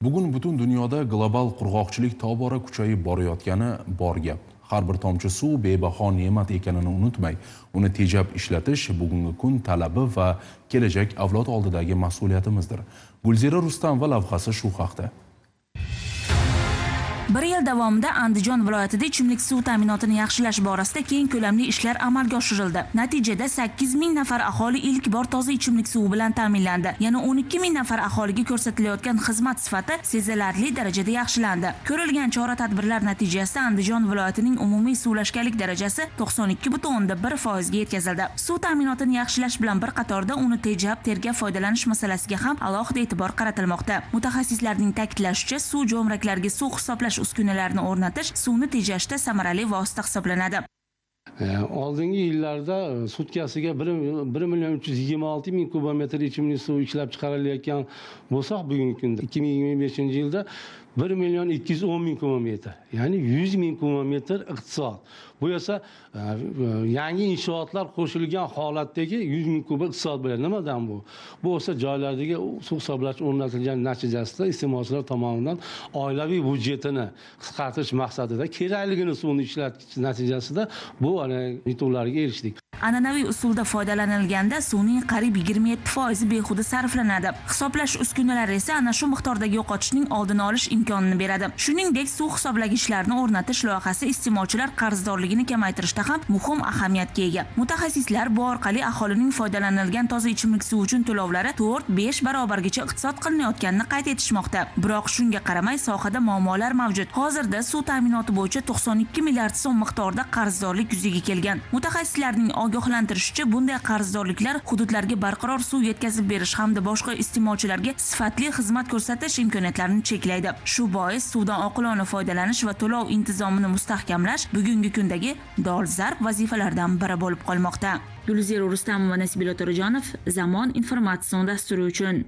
Bugun butun dunyoda global qurg'oqchilik tobora kuchayib borayotgani bor gap. Har bir tomchi suv bebaho ne'mat ekanini unutmay, uni tejab ishlatish bugungi kun talabi va kelajak avlod oldidagi mas'uliyatimizdir. Gulzira Rustamova lavhasi shu haqda. Bir yil davomida Andijon viloyatida ichimlik suv ta'minotini yaxshilash borasida keng ko'lamli ishlar amalga oshirildi. Natijada 8000 nafar aholi ilk bor toza ichimlik suvi bilan ta'minlandi. Yana 12000 nafar aholiga ko'rsatilayotgan xizmat sifati sezilarli darajada yaxshilandi. Ko'rilgan chora-tadbirlar natijasida Andijon viloyatining umumiy suvlashganlik darajasi 92,1% ga yetkazildi. Suv ta'minotini yaxshilash bilan bir qatorda uni tejab, tergab foydalanish masalasiga ham alohida e'tibor qaratilmoqda. Mutaxassislarning ta'kidlashicha, suv jo'mraklariga suv hisoblash uskunalarini o'rnatish suvni tejashda samarali vosita hisoblanadi. Oldingi yillarda sutkasiga 1,326,000 kubometr ichimlik suv ishlab chiqarilayotgan bo'lsa, bugungi kunda 2025-yilda 1,210,000 kubometr, ya'ni 100,000 kubometr iqtisod. Bu esa yangi inshootlar qo'shilgan holatdagi 100,000 kub iqtisod bo'ladi. Nimadan bu? Bu esa joylardagi suv hisoblash o'rnatilgan natijasida iste'molchilar tomonidan oilaviy budjetini qisqartirish maqsadida kerakligini suvni ishlatish natijasida bu yutuqlarga erishdik. An'anaviy usulda foydalanilganda suvning qariyb 27% behuda sarflanadi. Hisoblash uskunalari esa ana shu miqdordagi yo'qotishning oldini olish imkonini beradi. Shuningdek, suv hisoblagichlarni o'rnatish loyihasi iste'molchilar qarzdorligini kamaytirishda ham muhim ahamiyatga ega. Mutaxassislar bu orqali aholining foydalanilgan toza ichimlik suvi uchun to'lovlari 4-5 barobargacha iqtisod qilinayotganini qayd etishmoqda. Biroq shunga qaramay sohada muammolar mavjud. Hozirda suv ta'minoti bo'yicha 92 milliard so'm miqdorida qarzdorlik yuzaga kelgan. Mutaxassislarning ogohlantirishicha, bunday qarzdorliklar hududlarga barqaror suv yetkazib berish hamda boshqa iste'molchilarga sifatli xizmat ko'rsatish imkoniyatlarini cheklaydi. Shu bois suvdan oqilona foydalanish va to'lov intizomini mustahkamlash bugungi kundagi dolzarb vazifalardan biri bo'lib qolmoqda. Gulzira Rustamova, Nasibullo To'rajonov, Zamon informatsion dasturi uchun.